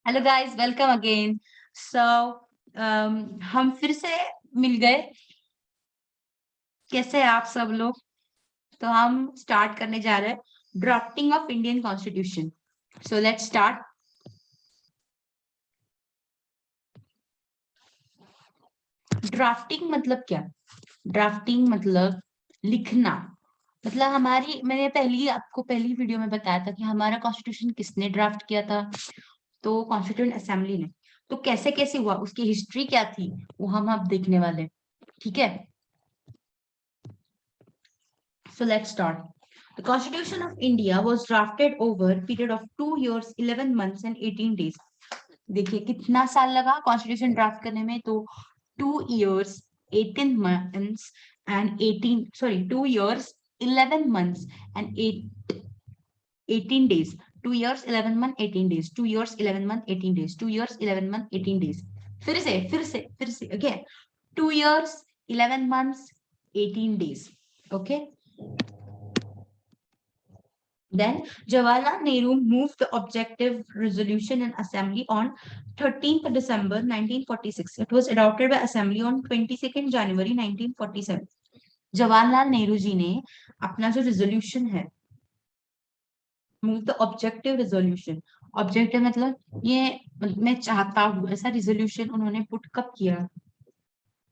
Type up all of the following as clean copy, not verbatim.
Hello guys, welcome again. So हम फिर से मिल गए। कैसे हैं आप सब लोग? तो हम स्टार्ट करने जा रहे हैं drafting of Indian constitution. So let's start. Drafting मतलब क्या? ड्राफ्टिंग मतलब लिखना। मतलब मैंने आपको पहली वीडियो में बताया था कि हमारा कॉन्स्टिट्यूशन किसने ड्राफ्ट किया था। तो कॉन्स्टिट्यूंट असेंबली ने। तो कैसे कैसे हुआ, उसकी हिस्ट्री क्या थी, वो हम अब देखने वाले हैं। ठीक है, so let's start. The Constitution of India was drafted over a period of 2 years, 11 months and 18 days. देखिए कितना साल लगा कॉन्स्टिट्यूशन ड्राफ्ट करने में। तो 2 years 18 months and 18, sorry, 2 years 11 months and 18 days. 2 years 11 month 18 days. 2 years 11 month 18 days. 2 years 11 month 18 days. फिर से again. 2 years 11 months 18 days. Okay. Then Jawaharlal Nehru moved the objective resolution in Assembly on 13th December 1946. It was adopted by Assembly on 22nd January 1947. Jawaharlal Nehru जी ने अपना जो resolution है, move the objective resolution. Objective मतलब ये मैं चाहता हूँ, ऐसा रिजोल्यूशन उन्होंने पुट कब किया?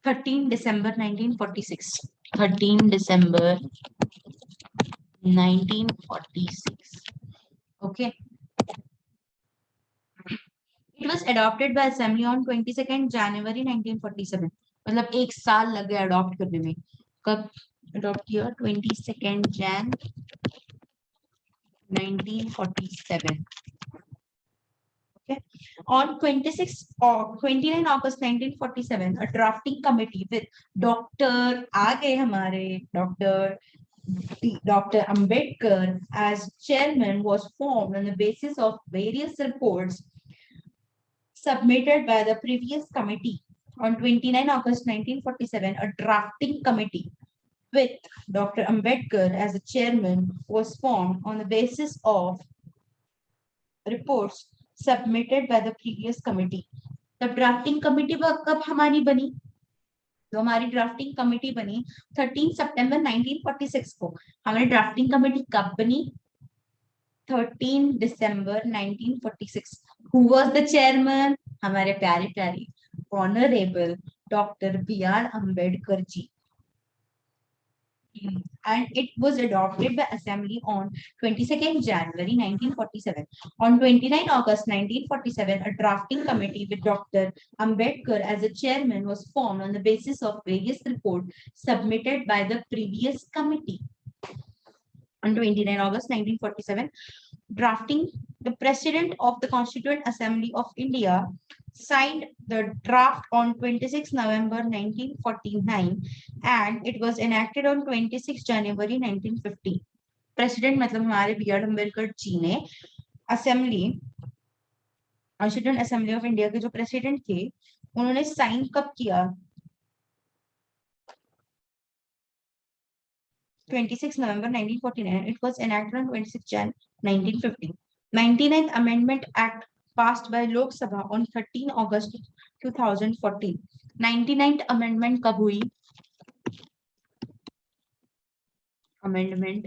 13 दिसंबर 1946। 13 दिसंबर 1946। Okay. It was adopted by Assembly on 22nd January 1947. मतलब एक साल लग गया अडॉप्ट करने में। कब अडॉप्ट किया? 22nd Jan 1947. Okay. On 29 August 1947, a drafting committee with Dr. आ गए हमारे Dr. Ambedkar as chairman was formed on the basis of various reports submitted by the previous committee. On 29 August 1947, a drafting committee with Dr. Ambedkar as the chairman was formed on the basis of reports submitted by the previous committee. The drafting committee कब हमारी बनी? तो हमारी drafting committee बनी 13 सितंबर 1946 को। हमारी drafting committee कब बनी? 13 दिसंबर 1946. Who was the chairman? हमारे प्यारे प्यारे honourable doctor B R Ambedkar ji. And it was adopted by Assembly on 22nd January 1947. On 29 August 1947, a drafting committee with Dr. Ambedkar as a chairman was formed on the basis of various reports submitted by the previous committee. On 29 August 1947, the President of the Constituent Assembly of India signed the draft on 26 November 1949 and it was enacted on 26 January 1950. President मतलब हमारे B R Ambedkar जी ने assembly constituent assembly of India के जो president थे, उन्होंने sign कब किया? 26 November 1949. It was enacted on 26 Jan 1950. 99th Amendment Act passed by Lok Sabha on 13 August 2014. 99th Amendment कब हुई? Amendment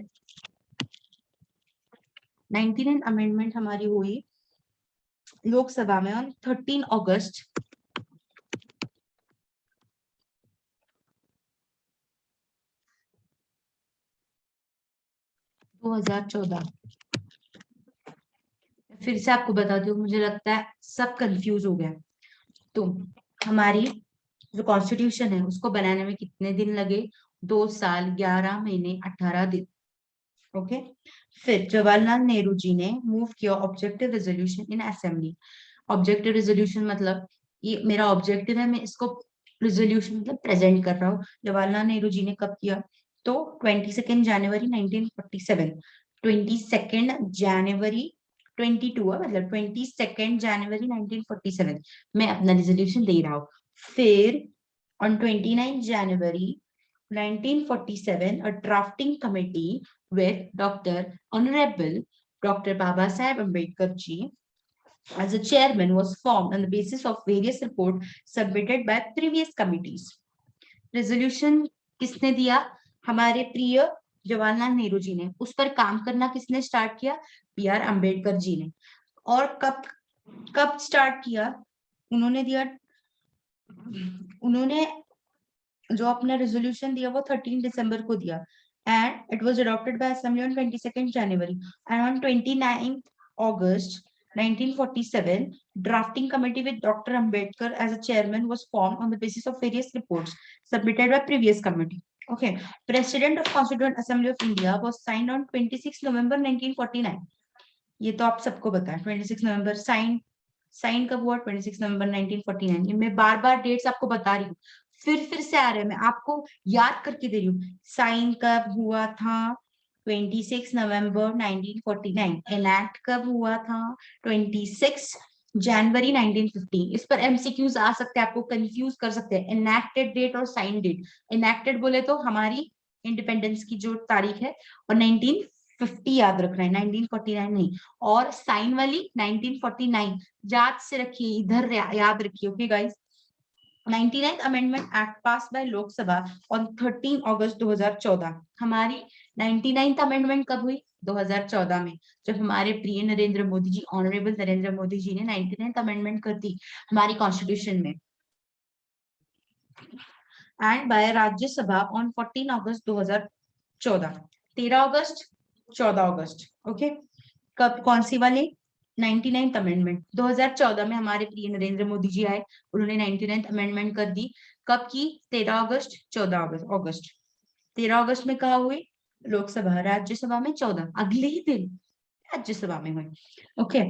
99th Amendment हमारी हुई लोकसभा में on 13 अगस्त 2014। फिर से आपको बताती हूँ, मुझे लगता है सब कंफ्यूज हो गया। तो हमारी जो कॉन्स्टिट्यूशन है उसको बनाने में कितने दिन लगे? 2 साल 11 महीने 18 दिन। ओके। फिर जवाहरलाल नेहरू जी ने मूव किया objective resolution in assembly. Objective resolution मतलब ये मेरा ऑब्जेक्टिव है, मैं इसको रेजोल्यूशन मतलब प्रेजेंट कर रहा हूँ। जवाहरलाल नेहरू जी ने कब किया? तो 22 जनवरी 1947। 22 जनवरी 22 मतलब 22 जनवरी 1947 मैं अपना रेजोल्यूशन दे रहा हूँ। फिर on 29 January 1947, a drafting committee with Dr. Honorable Dr. Baba Saheb Ambedkar ji as a chairman was formed on the basis of various reports submitted by previous committees. Resolution किसने दिया? हमारे प्रिय जवाहरलाल नेहरू जी ने। उस पर काम करना किसने स्टार्ट किया? बी.आर. अम्बेडकर जी ने। और कब कब स्टार्ट किया? उन्होंने जो अपना रेजोल्यूशन दिया वो 13 दिसंबर को दिया, and it was adopted by assembly on 22 January, and on 29 August 1947 drafting committee with Dr. Ambedkar as a chairman was formed on the basis of various reports submitted by previous committee. Okay, President of Constituent Assembly of India was signed on 26 November 1949. ये तो आप सबको पता है, 26 नवंबर sign कब हुआ? 26 नवंबर 1949। ये मैं बार बार डेट्स आपको बता रही हूँ, फिर से आ रहे हैं, मैं आपको याद करके दे रही हूँ। साइन कब हुआ था? 26 नवंबर 1949। इनैक्ट कब हुआ था? 26 जनवरी 1950। इस पर एमसीक्यूज आ सकते हैं, आपको कंफ्यूज कर सकते हैं, इनैक्टेड डेट और साइन डेट। इनैक्टेड बोले तो हमारी इंडिपेंडेंस की जो तारीख है, और 1950 याद रखना है, 1949 नहीं। और साइन वाली 1949 याद से रखिए, इधर याद रखिए। Okay guys, 99th amendment act pass by Lok Sabha on 13 अगस्त 2014। हमारी 99th अमेंडमेंट कब हुई? 2014 में, जब हमारे प्रिय नरेंद्र मोदी जी, ऑनरेबल नरेंद्र मोदी जी ने 99th अमेंडमेंट कर दी हमारी कॉन्स्टिट्यूशन में, एंड बाय राज्यसभा ऑन 14 अगस्त 2014। 13 अगस्त, 14 अगस्त। ओके, कब? कौन सी वाली? 99th अमेंडमेंट 2014 में हमारे प्रिय नरेंद्र मोदी जी आए, उन्होंने 99th अमेंडमेंट कर दी। कब की? 13 अगस्त, 14 अगस्त। 13 अगस्त में कहा हुई? लोकसभा। राज्यसभा में 14, अगले ही दिन राज्यसभा में हुई। Okay,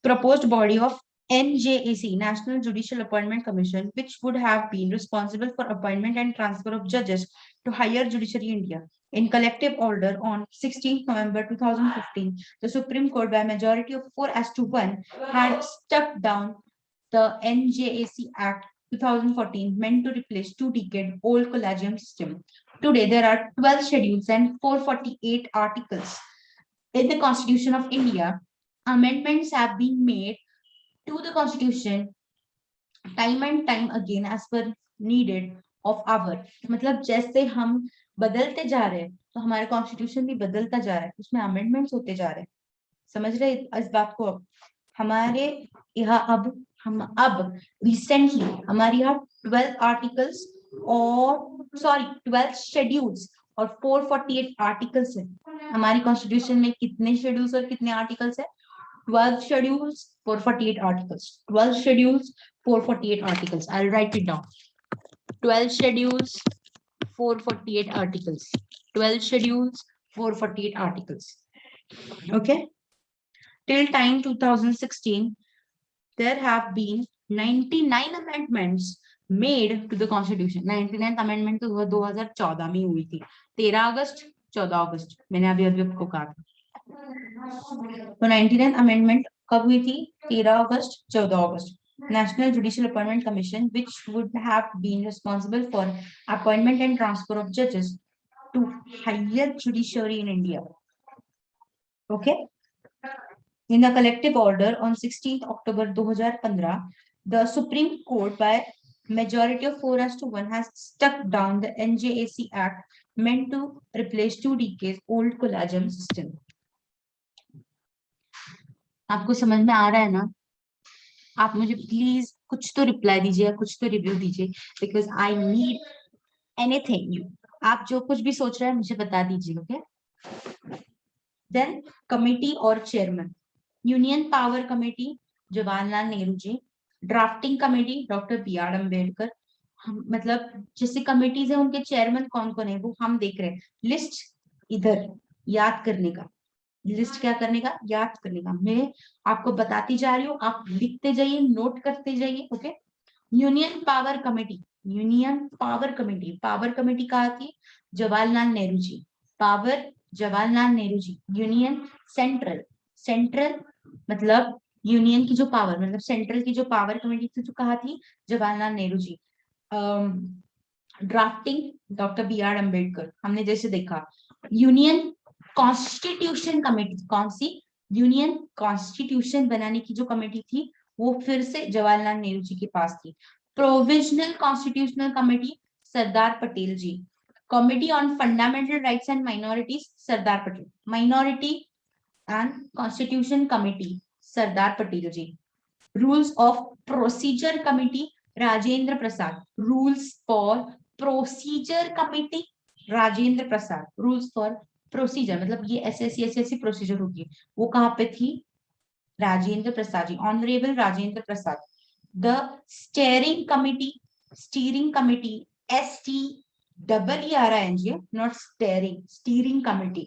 proposed body of NJAC, National Judicial Appointment Commission, which would have been responsible for appointment and transfer of judges to higher judiciary in India. In collective order on 16th November 2015, the Supreme Court by majority of 4:1 had struck down the NJAC Act 2014, meant to replace 2-decade-old collegium system. Today, there are 12 schedules and 448 articles in the Constitution of India. Amendments have been made to the Constitution time and time again as per needed of our, मतलब जैसे हम बदलते जा रहे हैं तो हमारे constitution भी बदलता जा रहा है, उसमें अमेंडमेंट्स होते जा रहे हैं। समझ रहे इस बात को? हमारे यहाँ अब रिसेंटली हमारे यहाँ 12 आर्टिकल्स और 12 शेड्यूल्स और 448 आर्टिकल्स है। हमारी कॉन्स्टिट्यूशन में कितने शेड्यूल्स और कितने आर्टिकल्स है? 12 schedules, 448 articles. 12 schedules, 448 articles. I'll write it down. 12 schedules, 448 articles. 12 schedules, 448 articles. Okay. Till time 2016, there have been 99 amendments made to the Constitution. 99th amendment तो 2014 में हुई थी, 13 अगस्त, 14 अगस्त। मैंने अभी आपको कहा था। तो 99th अमेंडमेंट कब हुई थी? 13 अगस्त, 14 अगस्त। National Judicial Appointment Commission, which would have been responsible for appointment and transfer of judges to higher judiciary in India. Okay. In the collective order on 16th October 2015, the Supreme Court by majority of 4:1 has struck down the NJAC Act, meant to replace 2-decade-old collegium system. आपको समझ में आ रहा है ना? आप मुझे please कुछ तो रिप्लाई दीजिए, कुछ तो रिव्यू दीजिए, because I need anything. You आप जो कुछ भी सोच रहे हैं मुझे बता दीजिए। ओके, देन कमिटी और chairman. Union power committee Jawaharlal Nehru ji, drafting committee doctor B R. Ambedkar. मतलब जैसे कमिटीज है उनके चेयरमैन कौन कौन है वो हम देख रहे हैं। लिस्ट इधर याद करने का, लिस्ट क्या करने का? याद करने का। मैं आपको बताती जा रही हूँ, आप लिखते जाइए, नोट करते जाइए। Okay, union power committee. Union power committee, power committee कहा थी? जवाहरलाल नेहरू जी। पावर जवाहरलाल नेहरू जी। यूनियन सेंट्रल, सेंट्रल मतलब यूनियन की जो पावर, मतलब सेंट्रल की जो पावर कमेटी थी जो कहा थी? Jawaharlal Nehru ji. Drafting doctor B R. Ambedkar, हमने जैसे देखा। यूनियन कॉन्स्टिट्यूशन कमेटी, कौन सी? यूनियन कॉन्स्टिट्यूशन बनाने की जो कमेटी थी वो फिर से जवाहरलाल नेहरू जी के पास थी। Provisional constitutional committee Sardar Patel ji. Committee on fundamental rights and minorities Sardar Patel. Minority and constitution committee Sardar Patel ji. Rules of procedure committee Rajendra Prasad. Rules for procedure committee Rajendra Prasad. Rules for procedure मतलब ये ऐसे प्रोसीजर होगी, वो कहाँ पे थी? Rajendra Prasad ji, honourable Rajendra Prasad. The steering committee STEERING, not steering, steering committee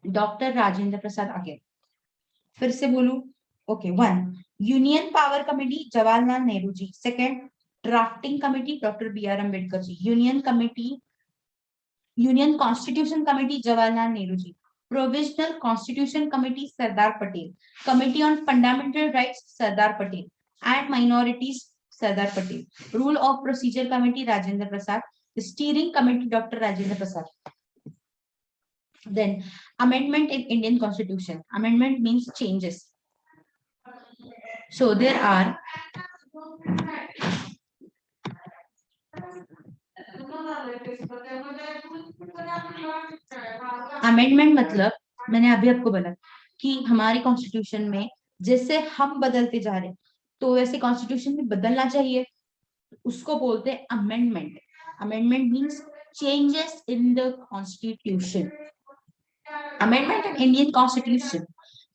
doctor Rajendra Prasad आगे। फिर से बोलू, okay. 1 union power committee Jawaharlal Nehru ji. Second drafting committee doctor BR Ambedkar ji. Union constitution committee Jawaharlal Nehru ji. Provisional constitution committee Sardar Patel. Committee on fundamental rights Sardar Patel and minorities Sardar Patel. Rule of procedure committee Rajendra Prasad. Steering committee doctor Rajendra Prasad. Then amendment in Indian Constitution. Amendment means changes. So there are amendment मतलब मैंने अभी आपको बोला कि हमारे constitution में जैसे हम बदलते जा रहे हैं तो वैसे कॉन्स्टिट्यूशन भी बदलना चाहिए, उसको बोलते हैं amendment. Amendment means changes in the constitution. Amendment in Indian Constitution.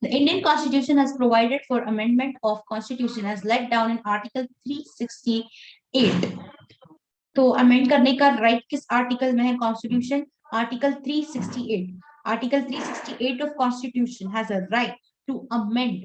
The Indian Constitution has provided for amendment of Constitution as laid down in Article 368. तो अमेंड करने का राइट किस आर्टिकल में है? Constitution article 368. Article 368 of Constitution has a right to amend.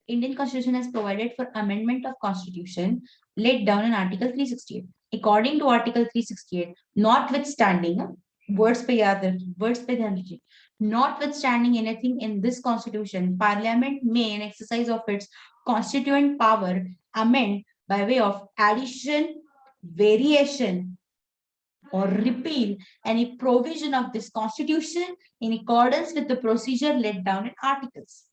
Indian Constitution has provided for amendment of Constitution laid down in Article 368. According to Article 368, notwithstanding, words पे याद रखिए, words पे ध्यान दीजिए, notwithstanding anything in this Constitution, Parliament may, in exercise of its constituent power, amend by way of addition, variation, or repeal any provision of this Constitution in accordance with the procedure laid down in articles.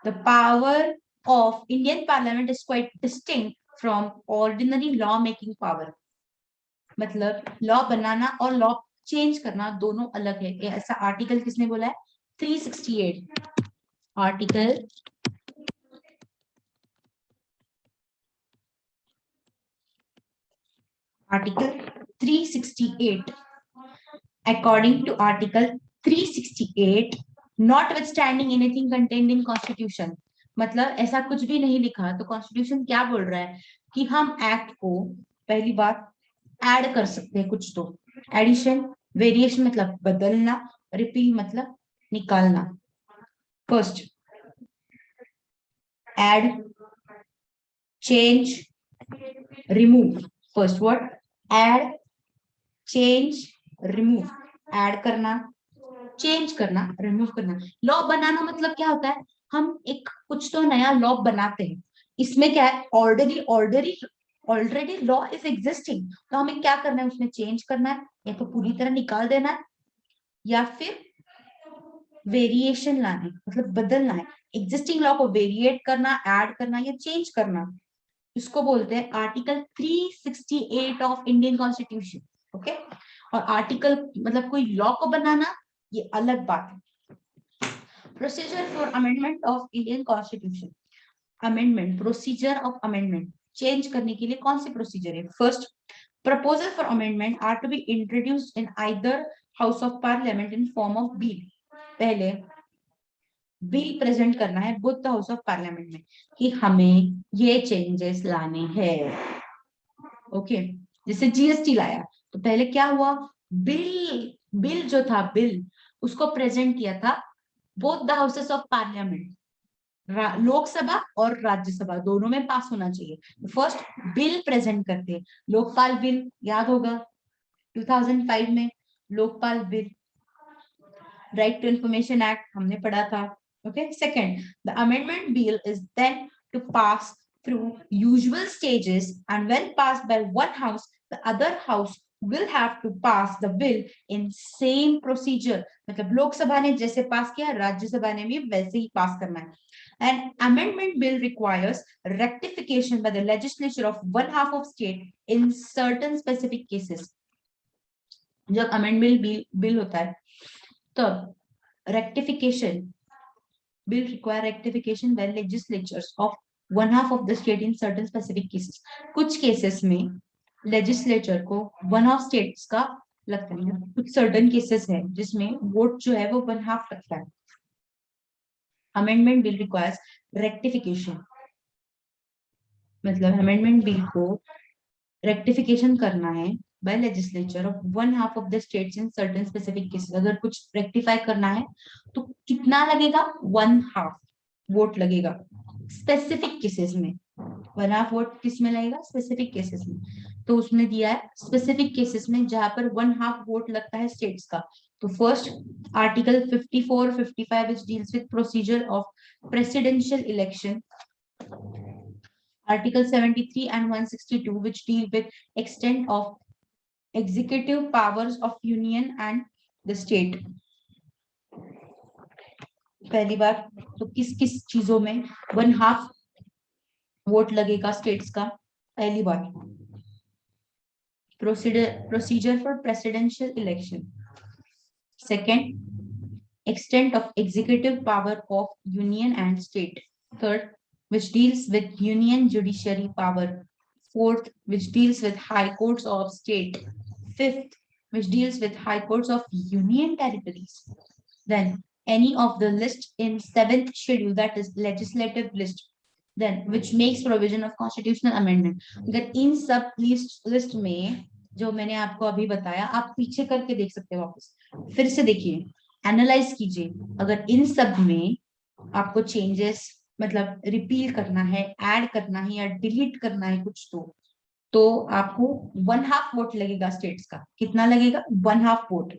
The power of Indian Parliament is quite distinct from ordinary law making power. मतलब law बनाना और law change करना दोनों अलग है। ऐसा article किसने बोला है? 368 article Article 368. According to Article 368, notwithstanding anything contained in Constitution, मतलब ऐसा कुछ भी नहीं लिखा तो कॉन्स्टिट्यूशन क्या बोल रहा है कि हम एक्ट को पहली बात ऐड कर सकते हैं कुछ, तो एडिशन, वेरिएशन मतलब बदलना, रिपील मतलब निकालना। First aid, change, remove. First word add, change, remove. Add करना, चेंज करना, रिमूव करना। लॉ बनाना मतलब क्या होता है? हम एक कुछ तो नया लॉ बनाते हैं। इसमें क्या है? ऑलरेडी लॉ इज एग्जिस्टिंग, तो हमें क्या करना है? उसमें चेंज करना है, या तो पूरी तरह निकाल देना है, या फिर वेरिएशन लाना है, मतलब बदलना है। एग्जिस्टिंग लॉ को वेरिएट करना, ऐड करना या चेंज करना, इसको बोलते हैं article 368 of Indian constitution. Okay, और आर्टिकल मतलब कोई लॉ को बनाना ये अलग बात है। Procedure for amendment of Indian constitution. Amendment, procedure of amendment, change करने के लिए कौन से प्रोसीजर है? First, proposal for amendment are to be introduced in either house of parliament in form of bill. पहले बिल प्रेजेंट करना है both the house of parliament में कि हमें ये चेंजेस लाने हैं। ओके, जैसे जीएसटी लाया तो पहले क्या हुआ? बिल जो था, बिल उसको प्रेजेंट किया था both the houses of parliament, Lok Sabha और राज्यसभा दोनों में पास होना चाहिए। फर्स्ट बिल प्रेजेंट करते हैं। लोकपाल बिल याद होगा 2005 में, Lokpal bill, right to information act हमने पढ़ा था। Okay, second, the amendment bill is then to pass through usual stages, and when passed by one house, the other house will have to pass the bill in same procedure. मतलब लोकसभा ने जैसे पास किया राज्यसभा ने भी वैसे ही पास करना है. An amendment bill requires rectification by the legislature of one half of state in certain specific cases. जब अमेंडमेंट बिल होता है तब rectification bill require rectification by legislatures of one half of the state in certain specific cases. कुछ cases में legislature को one of states का लगता है. कुछ सर्टन केसेस है जिसमें वोट जो है वो वन हाफ लगता है. अमेंडमेंट बिल रिक्वायर्स रेक्टिफिकेशन, मतलब अमेंडमेंट बिल को रेक्टिफिकेशन करना है by legislature of one half of the states in certain specific cases. अगर कुछ रेक्टिफाई करना है तो कितना लगेगा? वन हाफ वोट लगेगा स्पेसिफिक केसेस में. वन हाफ वोट किस में लगेगा? स्पेसिफिक केसेस में. तो उसने दिया है स्पेसिफिक केसेस में जहां पर वन हाफ वोट लगता है स्टेट्स का. तो first article 54 55 which deals with procedure of presidential election, Article 73 and 162 which deal with extent of executive powers of union and the state. पहली बार तो किस किस चीजों में वन हाफ वोट लगेगा स्टेट्स का? पहली बार procedure for presidential election. Second, extent of executive power of union and state. Third, which deals with union judiciary power. Fourth, which deals with high courts of state. Fifth, which deals with high courts of union territories. Then any of the list in seventh schedule, that is legislative list, then which makes provision of constitutional amendment. अगर इन सब list में जो मैंने आपको अभी बताया, आप पीछे करके देख सकते हो, वापस फिर से देखिए, एनालाइज कीजिए. अगर इन सब में आपको चेंजेस मतलब रिपील करना है, ऐड करना है या डिलीट करना है कुछ, तो आपको वन हाफ वोट लगेगा स्टेट्स का. कितना लगेगा? One half vote.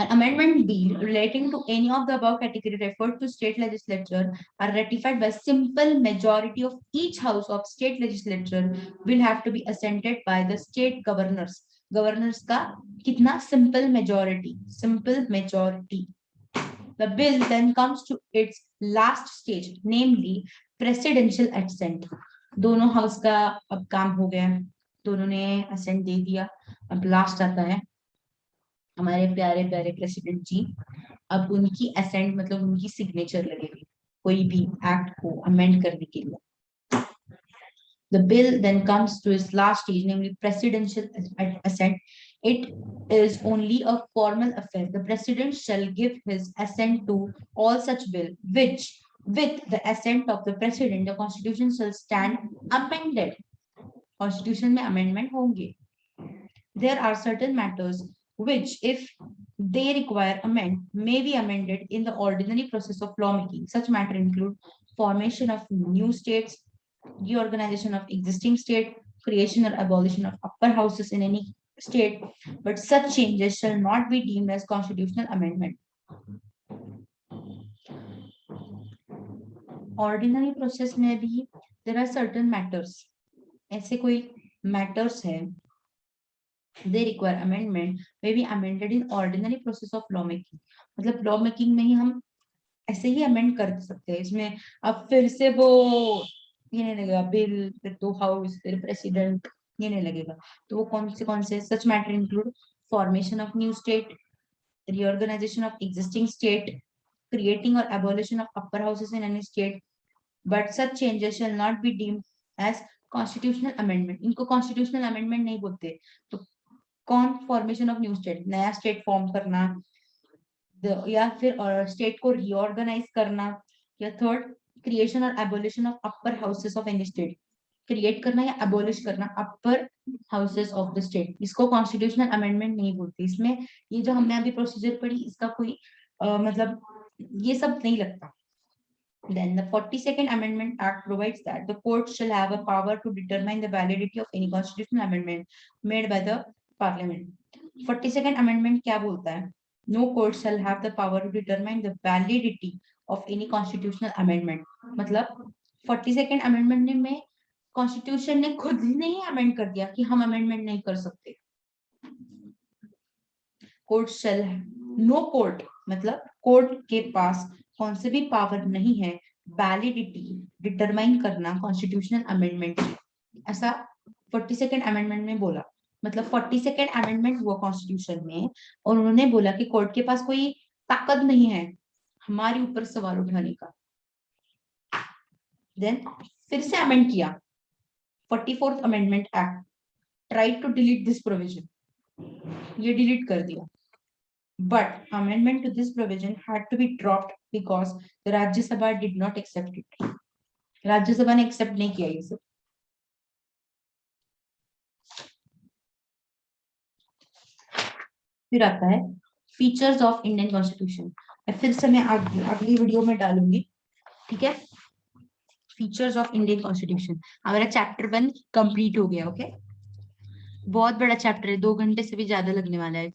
An amendment bill relating to any of the above category referred to state legislature are ratified by simple majority of each house of state legislature will have to be assented by the state governors. Governors का कितना? Simple majority. Simple majority. The bill then comes to its last stage, namely presidential assent. दोनों house का अब काम हो गया, दोनों ने assent दे दिया. अब लास्ट आता है हमारे प्यारे प्यारे प्रेसिडेंट जी. अब उनकी असेंट मतलब उनकी सिग्नेचर लगेगी कोई भी एक्ट को अमेंड करने के लिए. The bill then comes to its last stage, namely presidential assent. It is only a formal affair. The president shall give his assent to all such bill which, with the assent of the president, the constitution shall stand amended. Constitution में amendment होंगे. There are certain matters which, if they require amend, may be amended in the ordinary process of lawmaking. Such matter include formation of new states, reorganization of existing state, creation or abolition of upper houses in any state, but such changes shall not be deemed as constitutional amendment. Ordinary process में भी there are certain matters. ऐसे कोई matters है, they require amendment, may be amended in ordinary process of lawmaking. मतलब lawmaking में ही हम ऐसे ही amend कर सकते हैं. इसमें अब फिर से वो ये नहीं लगेगा बिल, फिर तो हाउस, फिर प्रेसिडेंट, ये नहीं लगेगा. तो वो कौन से such matter include formation of new state, reorganization of existing state, creating or abolition of upper houses in any state, but such changes shall not be deemed as constitutional amendment. इनको constitutional amendment नहीं बोलते. तो कौन? Formation of new state, नया state form करना, या फिर state को रीऑर्गेनाइज करना, या थर्ड क्रिएशन और abolition of upper houses of any state. Create करना या एबोलिश करना अपर हाउसेस ऑफ द स्टेट. इसको कॉन्स्टिट्यूशनल अमेंडमेंट नहीं बोलते. इसमें ये जो हमने अभी प्रोसीजर पढ़ी इसका कोई मतलब ये सब नहीं लगता. Then the 42nd Amendment Act provides that the court shall have a power to determine the validity of any constitutional amendment made by the Parliament. 42nd Amendment क्या बोलता है? No court shall have the power to determine the validity of any constitutional amendment. मतलब 42nd Amendment में Constitution ने खुद ही नहीं amend कर दिया कि हम amendment नहीं कर सकते. कोर्ट शेल, नो कोर्ट मतलब कोर्ट के पास कौन से भी पावर नहीं है वैलिडिटी डिटरमाइन करना कॉन्स्टिट्यूशनल अमेंडमेंट। ऐसा 42nd अमेंडमेंट में बोला, मतलब 42nd अमेंडमेंट हुआ कॉन्स्टिट्यूशन में, और उन्होंने बोला कि कोर्ट के पास कोई ताकत नहीं है हमारे ऊपर सवाल उठाने का। देन फिर से अमेंड किया, 44th amendment act tried to delete this provision, ये डिलीट कर दिया। But amendment to this provision had to be dropped because the Rajya Sabha did not accept it. राज्य सभा ने एक्सेप्ट नहीं किया इसे। फिर आता है फीचर्स ऑफ इंडियन कॉन्स्टिट्यूशन, फिर से मैं अगली वीडियो में डालूंगी, ठीक है। फीचर्स ऑफ इंडियन कॉन्स्टिट्यूशन, हमारा चैप्टर 1 कंप्लीट हो गया। ओके, बहुत बड़ा चैप्टर है, 2 घंटे से भी ज्यादा लगने वाला है।